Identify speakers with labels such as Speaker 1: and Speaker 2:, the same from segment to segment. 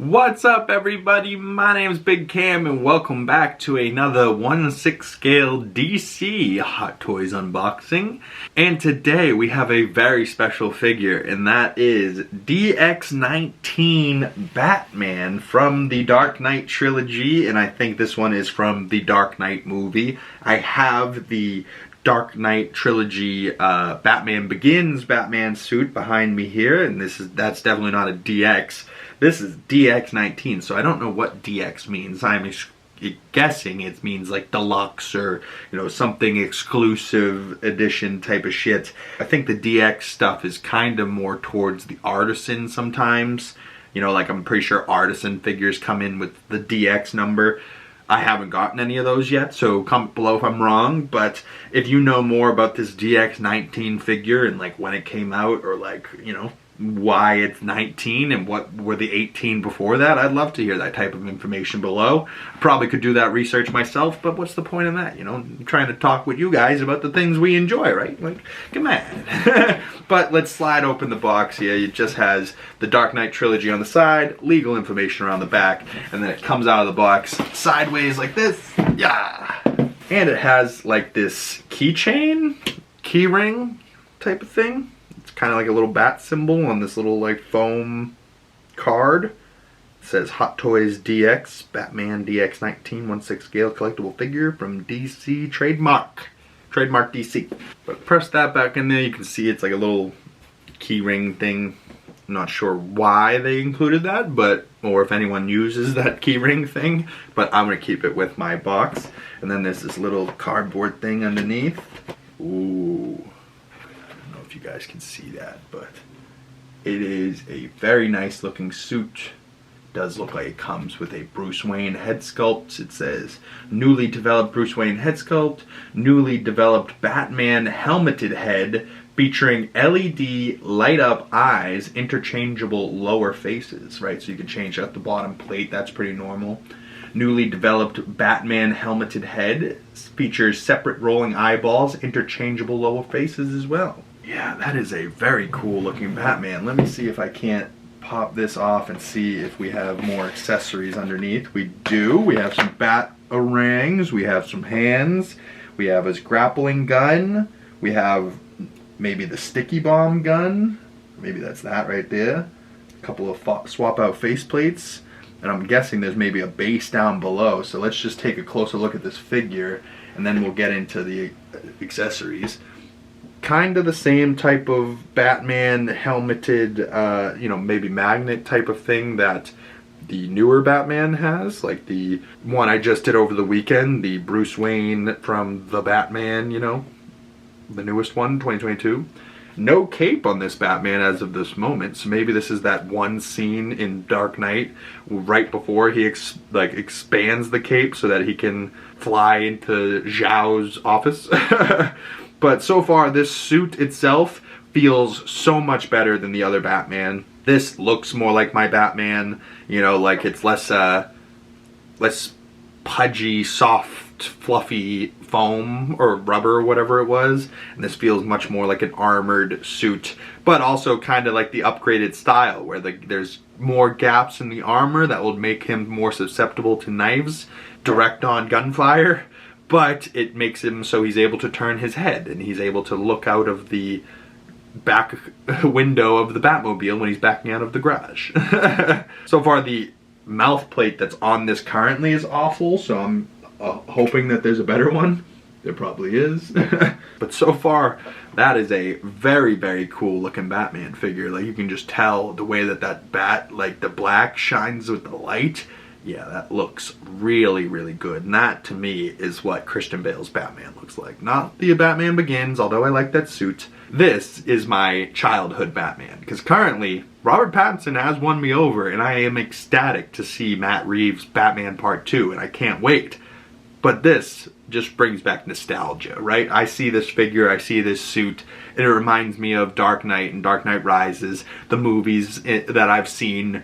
Speaker 1: What's up, everybody? My name is Big Cam and welcome back to another 1/6 scale DC Hot Toys unboxing. And today we have a very special figure, and that is DX19 Batman from the Dark Knight Trilogy, and I think this one is from the Dark Knight movie. I have the Dark Knight Trilogy Batman Begins Batman suit behind me here, and that's definitely not a DX. This is DX19, so I don't know what DX means. I'm guessing it means like deluxe or, you know, something exclusive edition type of shit. I think the DX stuff is kind of more towards the artisan sometimes. You know, like I'm pretty sure artisan figures come in with the DX number. I haven't gotten any of those yet, so comment below if I'm wrong. But if you know more about this DX19 figure and like when it came out, or like, you know, why it's 19 and what were the 18 before that, I'd love to hear that type of information below. I probably could do that research myself, but what's the point in that? You know, I'm trying to talk with you guys about the things we enjoy, right? Like, come on. But let's slide open the box here. It just has the Dark Knight Trilogy on the side, legal information around the back, and then it comes out of the box sideways like this. Yeah. And it has like this keychain, key ring type of thing. Kind of like a little bat symbol on this little like foam card. It says Hot Toys DX Batman DX19 1/6 scale collectible figure from DC trademark DC. But press that back in there, you can see it's like a little key ring thing. I'm not sure why they included that, but or if anyone uses that key ring thing, but I'm gonna keep it with my box. And then there's this little cardboard thing underneath. Ooh, you guys can see that, but it is a very nice looking suit. Does look like it comes with a Bruce Wayne head sculpt. It says newly developed Bruce Wayne head sculpt, newly developed Batman helmeted head featuring LED light up eyes, interchangeable lower faces, right? So you can change out the bottom plate, that's pretty normal. Newly developed Batman helmeted head features separate rolling eyeballs, interchangeable lower faces as well. Yeah, that is a very cool looking Batman. Let me see if I can't pop this off and see if we have more accessories underneath. We do. We have some batarangs. We have some hands. We have his grappling gun. We have maybe the sticky bomb gun. Maybe that's that right there. A couple of swap out faceplates. And I'm guessing there's maybe a base down below. So let's just take a closer look at this figure and then we'll get into the accessories. Kind of the same type of Batman helmeted, you know, maybe magnet type of thing that the newer Batman has. Like the one I just did over the weekend, the Bruce Wayne from the Batman, you know, the newest one, 2022. No cape on this Batman as of this moment, so maybe this is that one scene in Dark Knight right before he expands the cape so that he can fly into Zhao's office. But so far, this suit itself feels so much better than the other Batman. This looks more like my Batman, you know, like it's less pudgy, soft, fluffy foam or rubber or whatever it was. And this feels much more like an armored suit, but also kind of like the upgraded style where there's more gaps in the armor that will make him more susceptible to knives, direct on gunfire. But it makes him so he's able to turn his head and he's able to look out of the back window of the Batmobile when he's backing out of the garage. So far, the mouth plate that's on this currently is awful, so I'm hoping that there's a better one. There probably is. But so far, that is a very, very cool looking Batman figure. Like, you can just tell the way that bat, like the black shines with the light. Yeah, that looks really, really good. And that, to me, is what Christian Bale's Batman looks like. Not the Batman Begins, although I like that suit. This is my childhood Batman. Because currently, Robert Pattinson has won me over, and I am ecstatic to see Matt Reeves' Batman Part 2, and I can't wait. But this just brings back nostalgia, right? I see this figure, I see this suit, and it reminds me of Dark Knight and Dark Knight Rises, the movies that I've seen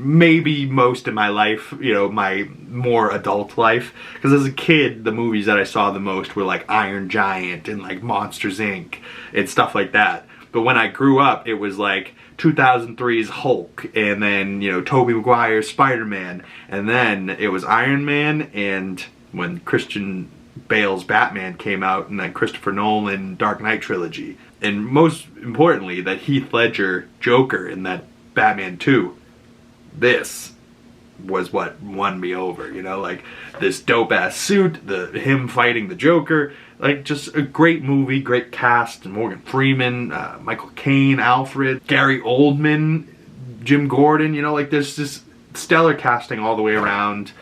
Speaker 1: maybe most of my life, you know, my more adult life. Because as a kid, the movies that I saw the most were like Iron Giant and like Monsters Inc. and stuff like that. But when I grew up, it was like 2003's Hulk, and then, you know, Tobey Maguire's Spider-Man, and then it was Iron Man, and when Christian Bale's Batman came out, and then Christopher Nolan Dark Knight trilogy. And most importantly, that Heath Ledger Joker in that Batman 2. This was what won me over, you know, like this dope ass suit, him fighting the Joker, like just a great movie, great cast, and Morgan Freeman, Michael Caine, Alfred, Gary Oldman, Jim Gordon, you know, like there's this stellar casting all the way around.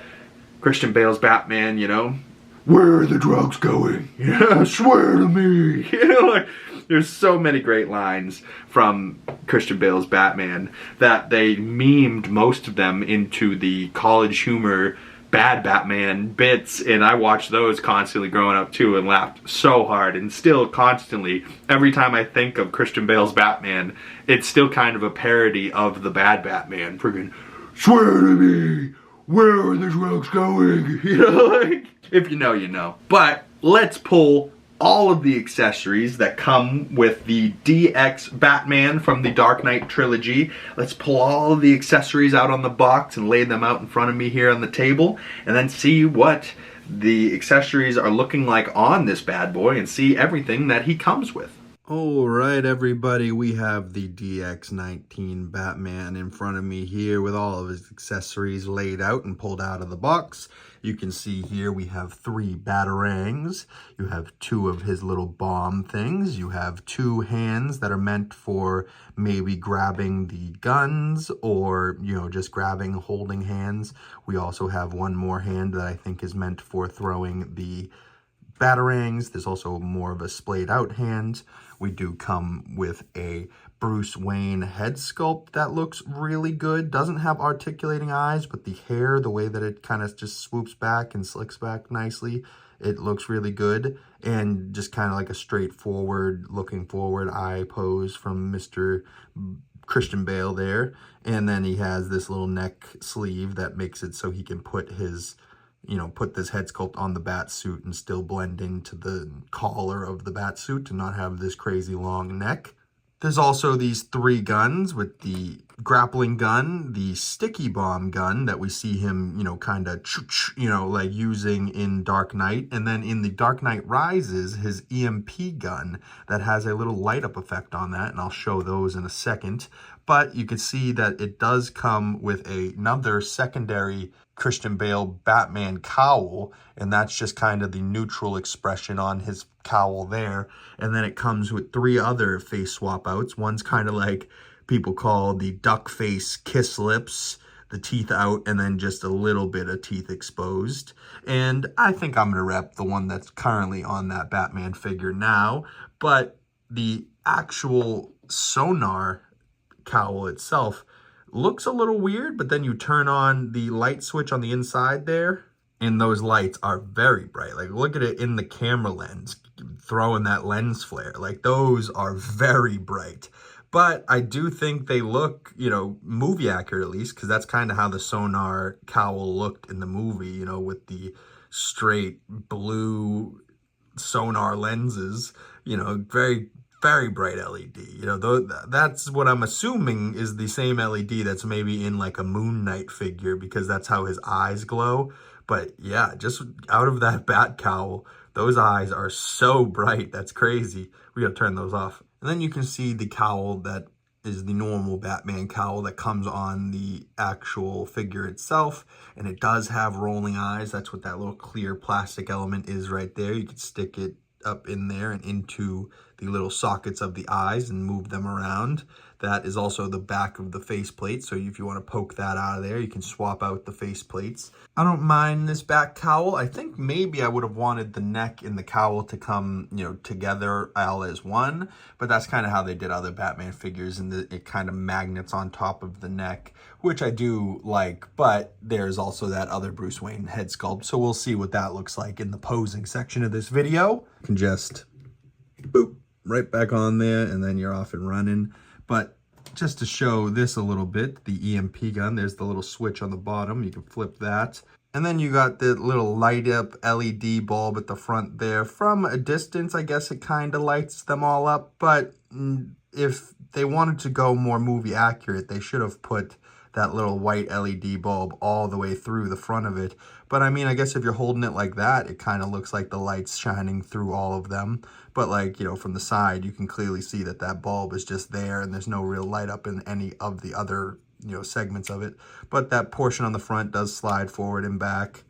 Speaker 1: Christian Bale's Batman, you know, where are the drugs going? Yeah, swear to me. You know, like there's so many great lines from Christian Bale's Batman that they memed most of them into the college humor Bad Batman bits, and I watched those constantly growing up too and laughed so hard, and still constantly, every time I think of Christian Bale's Batman, it's still kind of a parody of the Bad Batman. Friggin' swear to me, where are the drugs going? You know, like, if you know, you know. But let's pull all of the accessories that come with the DX Batman from the Dark Knight trilogy. Let's pull all of the accessories out on the box and lay them out in front of me here on the table, and then see what the accessories are looking like on this bad boy and see everything that he comes with. Alright everybody, we have the DX19 Batman in front of me here with all of his accessories laid out and pulled out of the box. You can see here we have 3 batarangs, you have 2 of his little bomb things, you have 2 hands that are meant for maybe grabbing the guns or, you know, just grabbing, holding hands. We also have 1 more hand that I think is meant for throwing the batarangs. There's also more of a splayed out hand. We do come with a Bruce Wayne head sculpt that looks really good. Doesn't have articulating eyes, but the hair, the way that it kind of just swoops back and slicks back nicely, it looks really good. And just kind of like a straightforward, looking forward eye pose from Mr. Christian Bale there. And then he has this little neck sleeve that makes it so he can put his, you know, put this head sculpt on the bat suit and still blend into the collar of the bat suit and not have this crazy long neck. There's also these 3 guns with the grappling gun, the sticky bomb gun that we see him, you know, kind of, you know, like using in Dark Knight. And then in the Dark Knight Rises, his EMP gun that has a little light up effect on that. And I'll show those in a second. But you can see that it does come with another secondary Christian Bale Batman cowl, and that's just kind of the neutral expression on his cowl there. And then it comes with 3 other face swap outs. One's kind of like people call the duck face kiss lips, the teeth out, and then just a little bit of teeth exposed. And I think I'm gonna rep the one that's currently on that Batman figure now, but the actual sonar cowl itself looks a little weird, but then you turn on the light switch on the inside there, and those lights are very bright. Like, look at it in the camera lens, throwing that lens flare. Like, those are very bright. But I do think they look, you know, movie accurate at least, because that's kind of how the sonar cowl looked in the movie, you know, with the straight blue sonar lenses, you know, very bright LED, you know, that's what I'm assuming is the same LED that's maybe in like a Moon Knight figure, because that's how his eyes glow. But yeah, just out of that bat cowl, those eyes are so bright, that's crazy. We gotta turn those off. And then you can see the cowl that is the normal Batman cowl that comes on the actual figure itself, and it does have rolling eyes. That's what that little clear plastic element is right there. You can stick it up in there and into the little sockets of the eyes and move them around. That is also the back of the faceplate, so if you want to poke that out of there, you can swap out the faceplates. I don't mind this back cowl. I think maybe I would have wanted the neck and the cowl to come, you know, together all as one, but that's kind of how they did other Batman figures, and it kind of magnets on top of the neck, which I do like, but there's also that other Bruce Wayne head sculpt, so we'll see what that looks like in the posing section of this video. You can just boop right back on there, and then you're off and running. But just to show this a little bit, the EMP gun, there's the little switch on the bottom. You can flip that. And then you got the little light up LED bulb at the front there. From a distance, I guess it kind of lights them all up, but
Speaker 2: if they wanted to go more movie accurate, they should have put that little white LED bulb all the way through the front of it. But I mean, I guess if you're holding it like that, it kind of looks like the light's shining through all of them. But like, you know, from the side, you can clearly see that that bulb is just there and there's no real light up in any of the other, you know, segments of it. But that portion on the front does slide forward and back.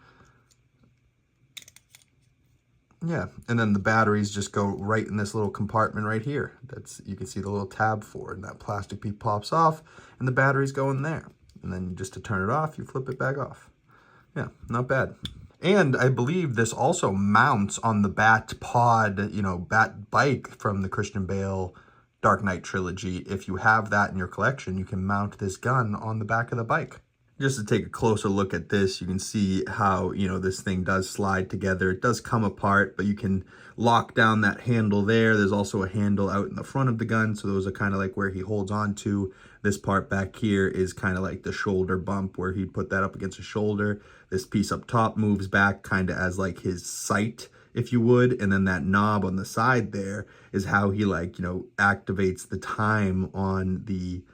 Speaker 2: Yeah, and then the batteries just go right in this little compartment right here. That's, you can see the little tab for it, and that plastic piece pops off, and the batteries go in there. And then just to turn it off, you flip it back off. Yeah, not bad. And I believe this also mounts on the Bat Pod, you know, Bat Bike from the Christian Bale Dark Knight trilogy. If you have that in your collection, you can mount this gun on the back of the bike. Just to take a closer look at this, you can see how, you know, this thing does slide together. It does come apart, but you can lock down that handle there. There's also a handle out in the front of the gun, so those are kind of like where he holds on to. This part back here is kind of like the shoulder bump where he'd put that up against his shoulder. This piece up top moves back kind of as like his sight, if you would, and then that knob on the side there is how he, like, you know, activates the time on the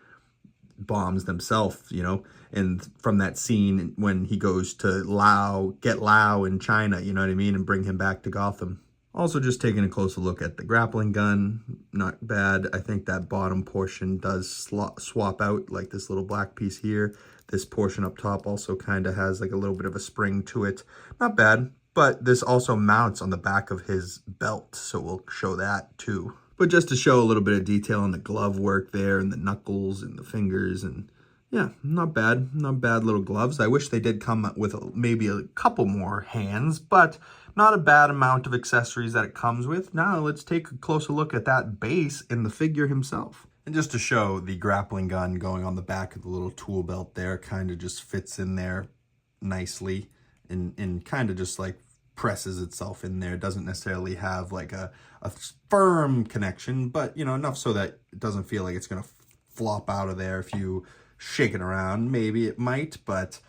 Speaker 2: bombs themselves, you know. And from that scene when he goes to get Lao in China, you know what I mean, and bring him back to Gotham. Also, just taking a closer look at the grappling gun, not bad. I think that bottom portion does swap out, like this little black piece here. This portion up top also kind of has like a little bit of a spring to it. Not bad, but this also mounts on the back of his belt, so we'll show that too. But just to show a little bit of detail on the glove work there and the knuckles and the fingers, and yeah, not bad little gloves. I wish they did come with maybe a couple more hands, but not a bad amount of accessories that it comes with. Now let's take a closer look at that base and the figure himself. And just to show the grappling gun going on the back of the little tool belt there, kind of just fits in there nicely and kind of just like presses itself in there. It doesn't necessarily have like a firm connection, but you know, enough so that it doesn't feel like it's gonna flop out of there if you shake it around. Maybe it might, but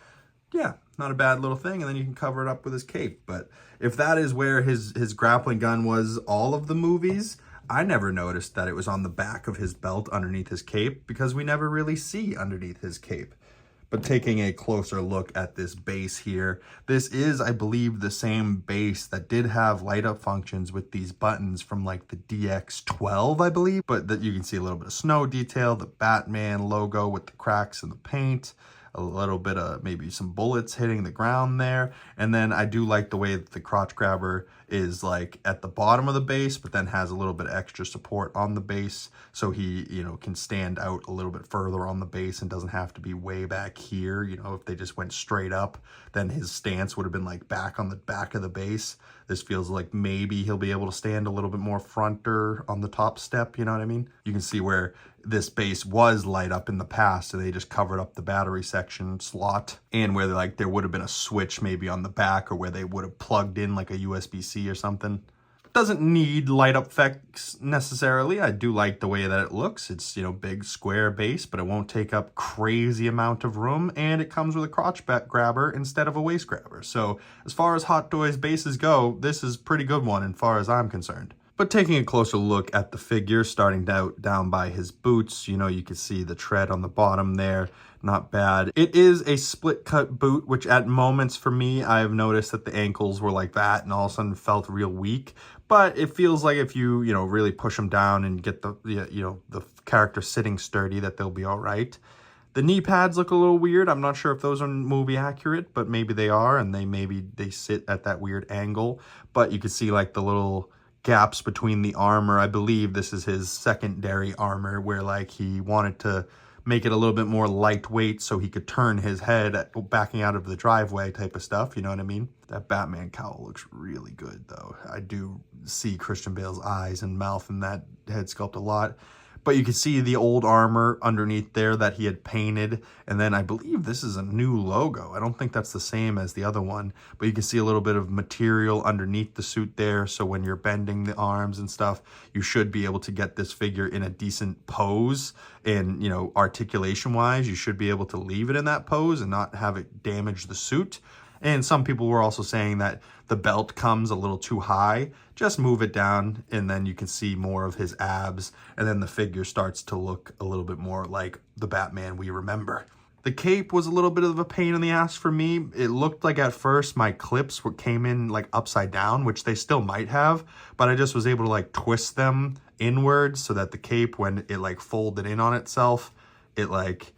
Speaker 2: yeah, not a bad little thing. And then you can cover it up with his cape. But if that is where his grappling gun was all of the movies, I never noticed that it was on the back of his belt underneath his cape, because we never really see underneath his cape. But taking a closer look at this base here, this is, I believe, the same base that did have light up functions with these buttons from like the DX12, I believe. But that you can see a little bit of snow detail, the Batman logo with the cracks in the paint, a little bit of maybe some bullets hitting the ground there. And then I do like the way that the crotch grabber is like at the bottom of the base, but then has a little bit of extra support on the base, so he, you know, can stand out a little bit further on the base and doesn't have to be way back here. You know, if they just went straight up, then his stance would have been like back on the back of the base. This feels like maybe he'll be able to stand a little bit more fronter on the top step, you know what I mean? You can see where this base was light up in the past, so they just covered up the battery section slot, and where like there would have been a switch maybe on the back, or where they would have plugged in like a USB-C or something. Doesn't need light up effects necessarily. I do like the way that it looks. It's, you know, big square base, but it won't take up crazy amount of room, and it comes with a crotch grabber instead of a waist grabber. So as far as Hot Toys bases go, this is a pretty good one as far as I'm concerned. But taking a closer look at the figure, starting down by his boots, you know, you can see the tread on the bottom there. Not bad. It is a split cut boot, which at moments for me, I've noticed that the ankles were like that and all of a sudden felt real weak. But it feels like if you, you know, really push them down and get the you know, the character sitting sturdy, that they'll be all right. The knee pads look a little weird. I'm not sure if those are movie accurate, but maybe they are, and maybe they sit at that weird angle. But you can see like the little gaps between the armor. I believe this is his secondary armor, where like he wanted to make it a little bit more lightweight so he could turn his head backing out of the driveway type of stuff, you know what I mean? That Batman cowl looks really good though. I do see Christian Bale's eyes and mouth in that head sculpt a lot. But you can see the old armor underneath there that he had painted. And then I believe this is a new logo. I don't think that's the same as the other one, but you can see a little bit of material underneath the suit there. So when you're bending the arms and stuff, you should be able to get this figure in a decent pose. And, you know, articulation wise, you should be able to leave it in that pose and not have it damage the suit. And some people were also saying that the belt comes a little too high. Just move it down and then you can see more of his abs. And then the figure starts to look a little bit more like the Batman we remember. The cape was a little bit of a pain in the ass for me. It looked like at first my clips came in like upside down, which they still might have, but I just was able to like twist them inwards so that the cape, when it like folded in on itself, it like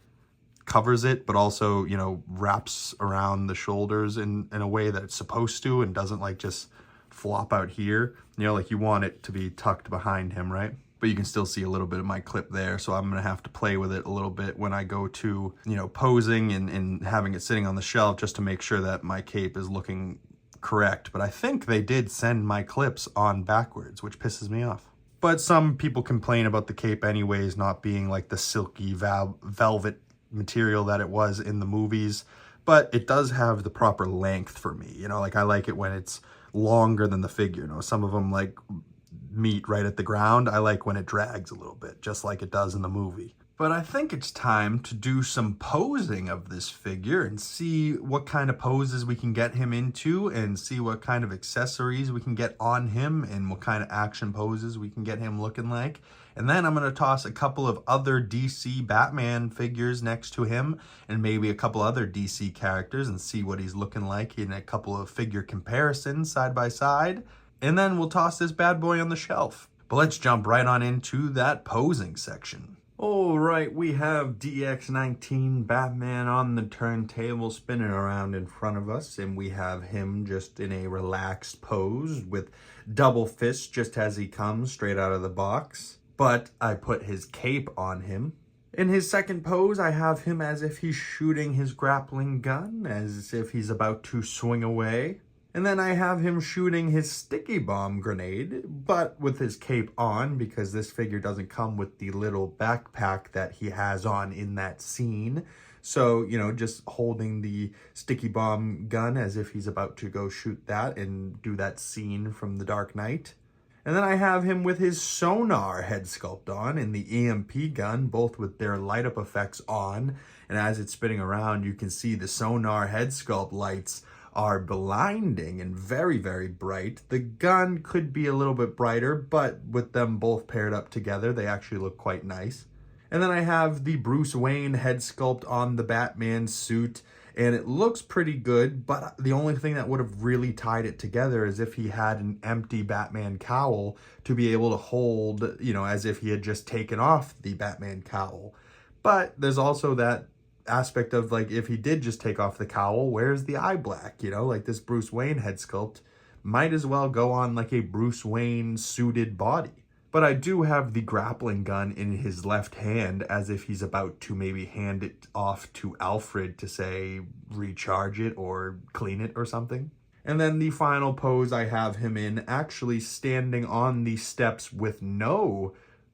Speaker 2: covers it, but also, you know, wraps around the shoulders in a way that it's supposed to and doesn't like just flop out here. You know, like you want it to be tucked behind him, right? But you can still see a little bit of my clip there, so I'm gonna have to play with it a little bit when I go to, you know, posing and having it sitting on the shelf just to make sure that my cape is looking correct. But I think they did send my clips on backwards, which pisses me off. But some people complain about the cape anyways not being like the silky velvet material that it was in the movies, but it does have the proper length for me. You know, like I like it when it's longer than the figure. You know, some of them like meet right at the ground. I like when it drags a little bit, just like it does in the movie. But I think it's time to do some posing of this figure and see what kind of poses we can get him into and see what kind of accessories we can get on him and what kind of action poses we can get him looking like. And then I'm going to toss a couple of other DC Batman figures next to him and maybe a couple other DC characters and see what he's looking like in a couple of figure comparisons side by side. And then we'll toss this bad boy on the shelf. But let's jump right on into that posing section. All right, we have DX19 Batman on the turntable spinning around in front of us, and we have him just in a relaxed pose with double fists just as he comes straight out of the box. But I put his cape on him. In his second pose, I have him as if he's shooting his grappling gun, as if he's about to swing away. And then I have him shooting his sticky bomb grenade, but with his cape on, because this figure doesn't come with the little backpack that he has on in that scene. So, you know, just holding the sticky bomb gun as if he's about to go shoot that and do that scene from The Dark Knight. And then I have him with his sonar head sculpt on and the EMP gun, both with their light up effects on. And as it's spinning around, you can see the sonar head sculpt lights are blinding and very, very bright. The gun could be a little bit brighter, but with them both paired up together, they actually look quite nice. And then I have the Bruce Wayne head sculpt on the Batman suit, and it looks pretty good, but the only thing that would have really tied it together is if he had an empty Batman cowl to be able to hold, you know, as if he had just taken off the Batman cowl. But there's also that aspect of like, if he did just take off the cowl, where's the eye black? You know, like this Bruce Wayne head sculpt might as well go on like a Bruce Wayne suited body. But I do have the grappling gun in his left hand as if he's about to maybe hand it off to Alfred to say recharge it or clean it or something. And then the final pose I have him in actually standing on the steps with no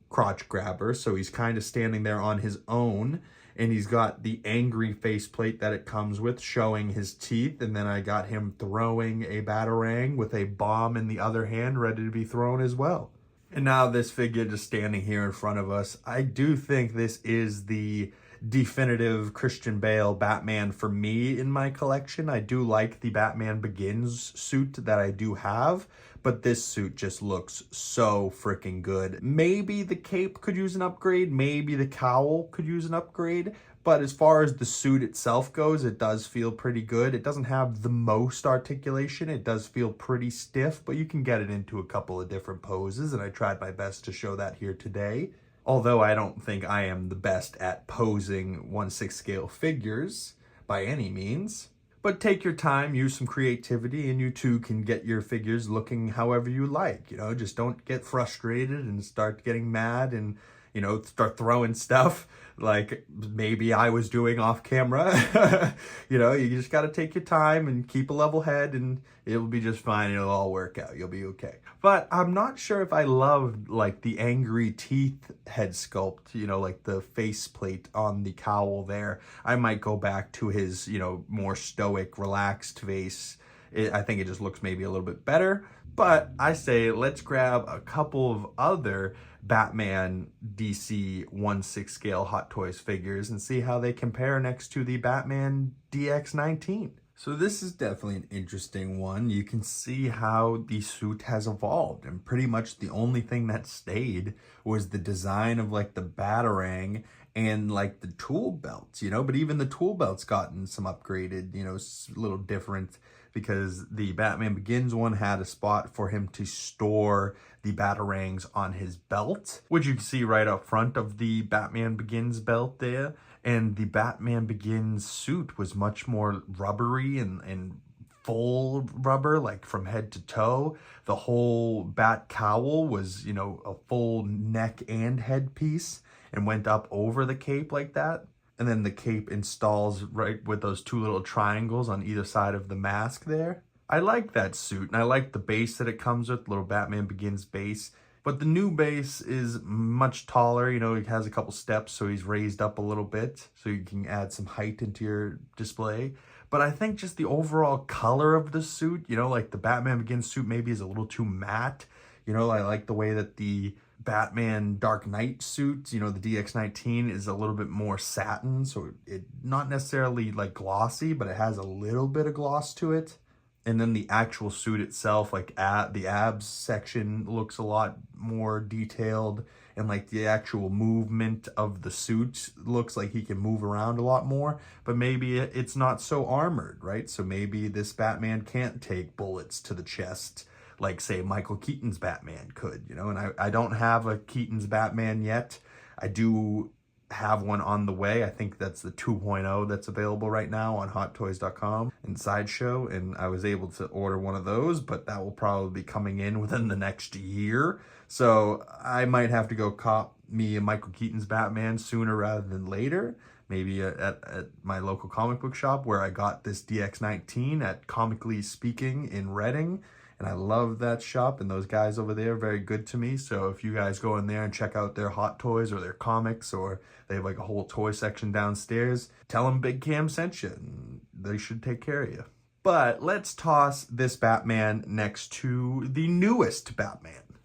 Speaker 2: crotch grabber. So he's kind of standing there on his own. And he's got the angry faceplate that it comes with showing his teeth. And then I got him throwing a batarang with a bomb in the other hand ready to be thrown as well. And now this figure just standing here in front of us, I do think this is the definitive Christian Bale Batman for me in my collection. I do like the Batman Begins suit that I do have, but this suit just looks so freaking good. Maybe the cape could use an upgrade, maybe the cowl could use an upgrade, but as far as the suit itself goes, it does feel pretty good. It doesn't have the most articulation. It does feel pretty stiff, but you can get it into a couple of different poses, and I tried my best to show that here today. Although I don't think I am the best at posing 1/6 scale figures by any means. But take your time, use some creativity, and you too can get your figures looking however you like. You know, just don't get frustrated and start getting mad and, you know, start throwing stuff like maybe I was doing off camera. You know, you just got to take your time and keep a level head and it'll be just fine. It'll all work out. You'll be okay. But I'm not sure if I love like the angry teeth head sculpt, you know, like the faceplate on the cowl there. I might go back to his, you know, more stoic, relaxed face. I think it just looks maybe a little bit better. But I say let's grab a couple of other Batman DC 1/6 scale Hot Toys figures and see how they compare next to the Batman DX19. So this is definitely an interesting one. You can see how the suit has evolved, and pretty much the only thing that stayed was the design of like the batarang and like the tool belts, you know, but even the tool belt's gotten some upgraded, you know, a little different, because the Batman Begins one had a spot for him to store the batarangs on his belt, which you can see right up front of the Batman Begins belt there. And the Batman Begins suit was much more rubbery and full rubber, like from head to toe. The whole bat cowl was, you know, a full neck and headpiece and went up over the cape like that. And then the cape installs right with those two little triangles on either side of the mask there. I like that suit, and I like the base that it comes with, little Batman Begins base. But the new base is much taller. You know, it has a couple steps, so he's raised up a little bit, so you can add some height into your display. But I think just the overall color of the suit, you know, like the Batman Begins suit maybe is a little too matte. You know, I like the way that the Batman Dark Knight suit, you know, the DX19 is a little bit more satin, so it not necessarily like glossy, but it has a little bit of gloss to it. And then the actual suit itself, like the abs section looks a lot more detailed, and like the actual movement of the suit looks like he can move around a lot more, but maybe it's not so armored, right? So maybe this Batman can't take bullets to the chest like, say, Michael Keaton's Batman could, you know? And I don't have a Keaton's Batman yet. I do have one on the way. I think that's the 2.0 that's available right now on hottoys.com and Sideshow, and I was able to order one of those, but that will probably be coming in within the next year. So I might have to go cop me a Michael Keaton's Batman sooner rather than later. Maybe at my local comic book shop where I got this DX19 at Comically Speaking in Reading. And I love that shop, and those guys over there are very good to me. So if you guys go in there and check out their Hot Toys or their comics, or they have like a whole toy section downstairs, tell them Big Cam sent you, and they should take care of you. But let's toss this Batman next to the newest Batman.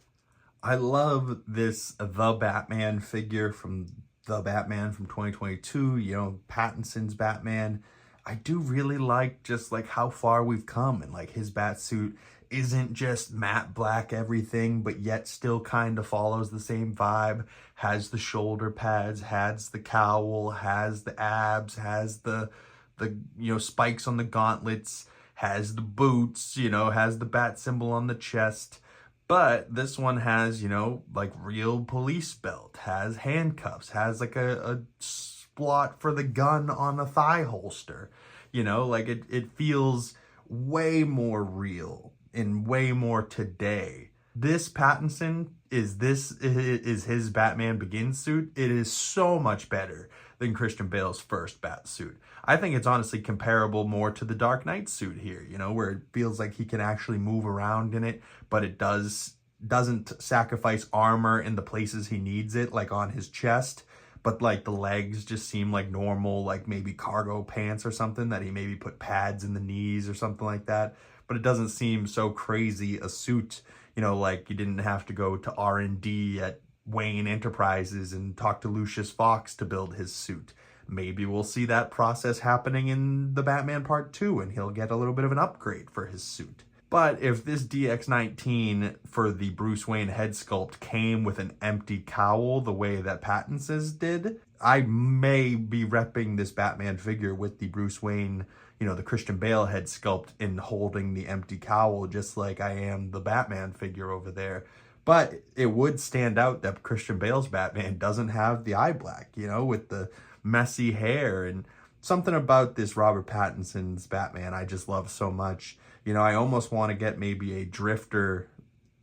Speaker 2: I love this The Batman figure from The Batman from 2022, you know, Pattinson's Batman. I do really like just like how far we've come, and like his bat suit isn't just matte black everything, but yet still kind of follows the same vibe, has the shoulder pads, has the cowl, has the abs, has the you know, spikes on the gauntlets, has the boots, you know, has the bat symbol on the chest. But this one has, you know, like real police belt, has handcuffs, has like a slot for the gun on a thigh holster. You know, like it feels way more real and way more today. This Pattinson is his Batman Begins suit. It is so much better than Christian Bale's first bat suit. I think it's honestly comparable more to the Dark Knight suit here, you know, where it feels like he can actually move around in it, but it doesn't sacrifice armor in the places he needs it, like on his chest. But like the legs just seem like normal, like maybe cargo pants or something, that he maybe put pads in the knees or something like that. But it doesn't seem so crazy a suit, you know, like you didn't have to go to R&D at Wayne Enterprises and talk to Lucius Fox to build his suit. Maybe we'll see that process happening in the Batman Part 2, and he'll get a little bit of an upgrade for his suit. But if this DX19 for the Bruce Wayne head sculpt came with an empty cowl the way that Pattinson's did, I may be repping this Batman figure with the Bruce Wayne, you know, the Christian Bale head sculpt and holding the empty cowl, just like I am the Batman figure over there. But it would stand out that Christian Bale's Batman doesn't have the eye black, you know, with the messy hair. And something about this Robert Pattinson's Batman I just love so much. You know, I almost want to get maybe a drifter,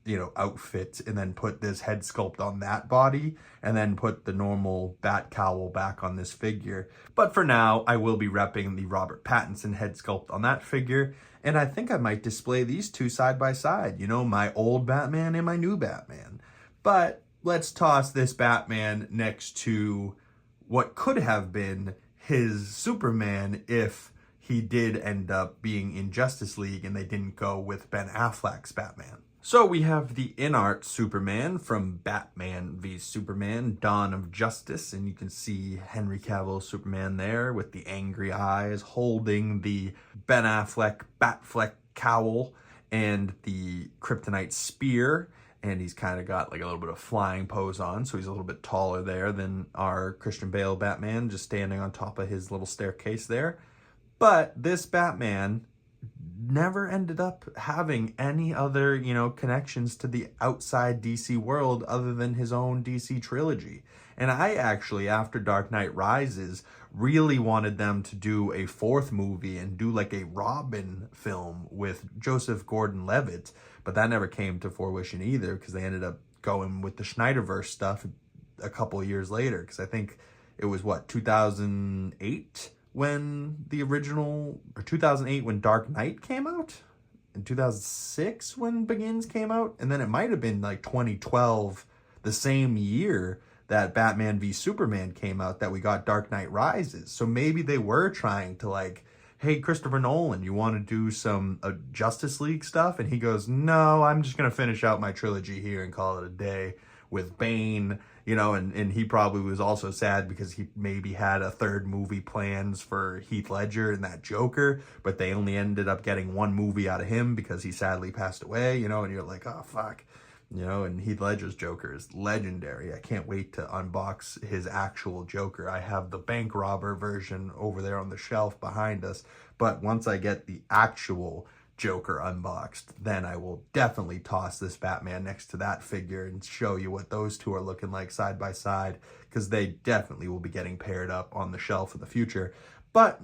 Speaker 2: you know, outfit and then put this head sculpt on that body and then put the normal bat cowl back on this figure. But for now, I will be repping the Robert Pattinson head sculpt on that figure. And I think I might display these two side by side, you know, my old Batman and my new Batman. But let's toss this Batman next to what could have been his Superman if he did end up being in Justice League and they didn't go with Ben Affleck's Batman.
Speaker 1: So we have the in-art Superman from Batman v Superman, Dawn of Justice, and you can see Henry Cavill's Superman there with the angry eyes holding the Ben Affleck Batfleck cowl and the kryptonite spear, and he's kind of got like a little bit of flying pose on, so he's a little bit taller there than our Christian Bale Batman, just standing on top of his little staircase there. But this Batman never ended up having any other, connections to the outside DC world other than his own DC trilogy. And I actually, after Dark Knight Rises, really wanted them to do a fourth movie and do like a Robin film with Joseph Gordon-Levitt, but that never came to fruition either because they ended up going with the Snyderverse stuff a couple of years later, because I think it was 2008 when the original, or 2008 when Dark Knight came out, in 2006 when Begins came out, and then it might have been like 2012, the same year that Batman v Superman came out, that we got Dark Knight Rises. So maybe they were trying to like, hey, Christopher Nolan, you want to do some Justice League stuff? And he goes, no, I'm just going to finish out my trilogy here and call it a day with Bane, and he probably was also sad because he maybe had a third movie plans for Heath Ledger and that Joker, but they only ended up getting one movie out of him because he sadly passed away, and you're like, oh, fuck. And Heath Ledger's Joker is legendary. I can't wait to unbox his actual Joker. I have the bank robber version over there on the shelf behind us, but once I get the actual Joker unboxed, then I will definitely toss this Batman next to that figure and show you what those two are looking like side by side, because they definitely will be getting paired up on the shelf in the future. But,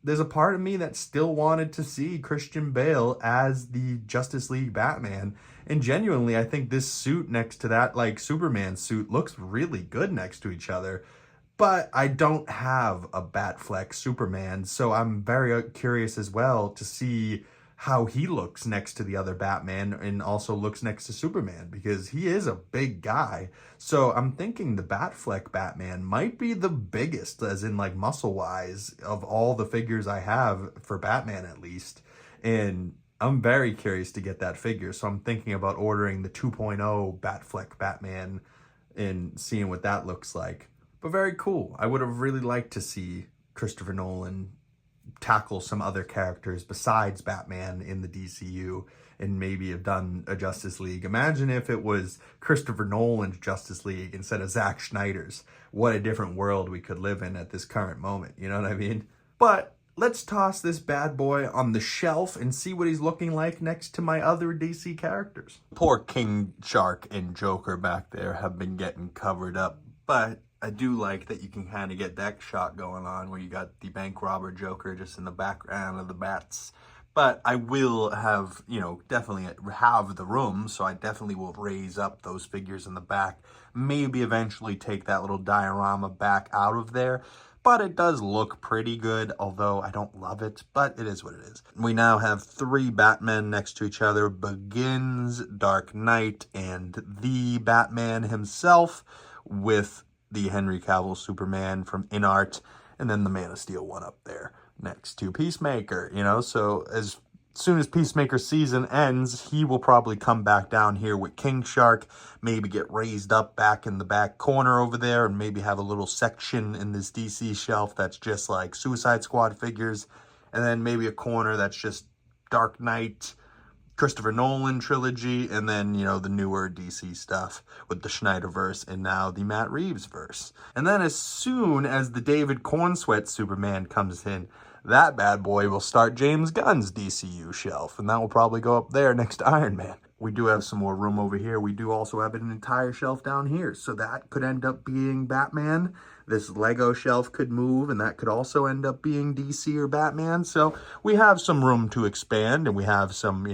Speaker 1: there's a part of me that still wanted to see Christian Bale as the Justice League Batman, and genuinely, I think this suit next to that, like, Superman suit looks really good next to each other. But I don't have a Batfleck Superman, so I'm very curious as well to see how he looks next to the other Batman and also looks next to Superman, because he is a big guy. So I'm thinking the Batfleck Batman might be the biggest, as in like muscle-wise, of all the figures I have for Batman at least. And I'm very curious to get that figure. So I'm thinking about ordering the 2.0 Batfleck Batman and seeing what that looks like. But very cool. I would have really liked to see Christopher Nolan tackle some other characters besides Batman in the DCU and maybe have done a Justice League. Imagine if it was Christopher Nolan's Justice League instead of Zack Snyder's. What a different world we could live in at this current moment, you know what I mean? But let's toss this bad boy on the shelf and see what he's looking like next to my other DC characters. Poor King Shark and Joker back there have been getting covered up, but I do like that you can kind of get that shot going on where you got the bank robber Joker just in the background of the bats. But I will have, definitely have the room, so I definitely will raise up those figures in the back. Maybe eventually take that little diorama back out of there. But it does look pretty good, although I don't love it, but it is what it is. We now have 3 Batmen next to each other: Begins, Dark Knight, and the Batman himself, with the Henry Cavill Superman from InArt, and then the Man of Steel one up there next to Peacemaker, so as soon as Peacemaker's season ends, he will probably come back down here with King Shark, maybe get raised up back in the back corner over there, and maybe have a little section in this DC shelf that's just like Suicide Squad figures, and then maybe a corner that's just Dark Knight, Christopher Nolan trilogy, and then, the newer DC stuff with the Snyderverse and now the Matt Reeves verse. And then as soon as the David Cornsweat Superman comes in, that bad boy will start James Gunn's DCU shelf, and that will probably go up there next to Iron Man. We do have some more room over here. We do also have an entire shelf down here, so that could end up being Batman. This Lego shelf could move, and that could also end up being DC or Batman. So we have some room to expand, and we have some,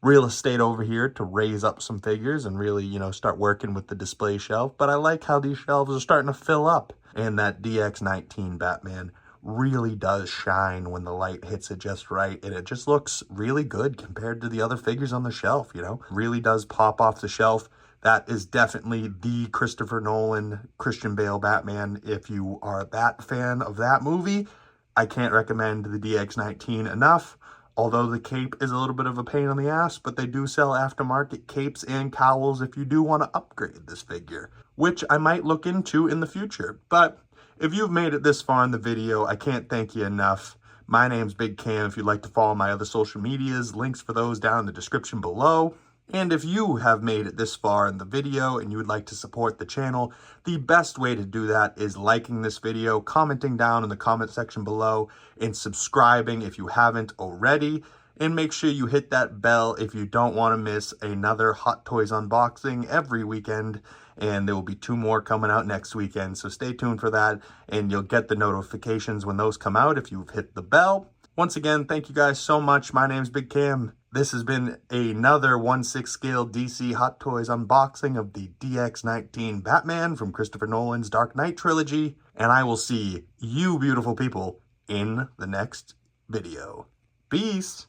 Speaker 1: real estate over here to raise up some figures and really, start working with the display shelf. But I like how these shelves are starting to fill up, and that DX19 Batman really does shine when the light hits it just right, and it just looks really good compared to the other figures on the shelf, really does pop off the shelf. That is definitely the Christopher Nolan, Christian Bale Batman. If you are a Bat fan of that movie, I can't recommend the DX19 enough.
Speaker 2: although the cape is a little bit of a pain in the ass, but they do sell aftermarket capes and cowls if you do want to upgrade this figure, which I might look into in the future. But if you've made it this far in the video, I can't thank you enough. My name's Big Cam. If you'd like to follow my other social medias, links for those down in the description below. And if you have made it this far in the video and you would like to support the channel, the best way to do that is liking this video, commenting down in the comment section below, and subscribing if you haven't already. And make sure you hit that bell if you don't want to miss another Hot Toys unboxing every weekend. And there will be 2 more coming out next weekend, so stay tuned for that, and you'll get the notifications when those come out if you've hit the bell. Once again, thank you guys so much. My name's Big Cam. This has been another 1/6 scale DC Hot Toys unboxing of the DX19 Batman from Christopher Nolan's Dark Knight trilogy, and I will see you beautiful people in the next video. Peace!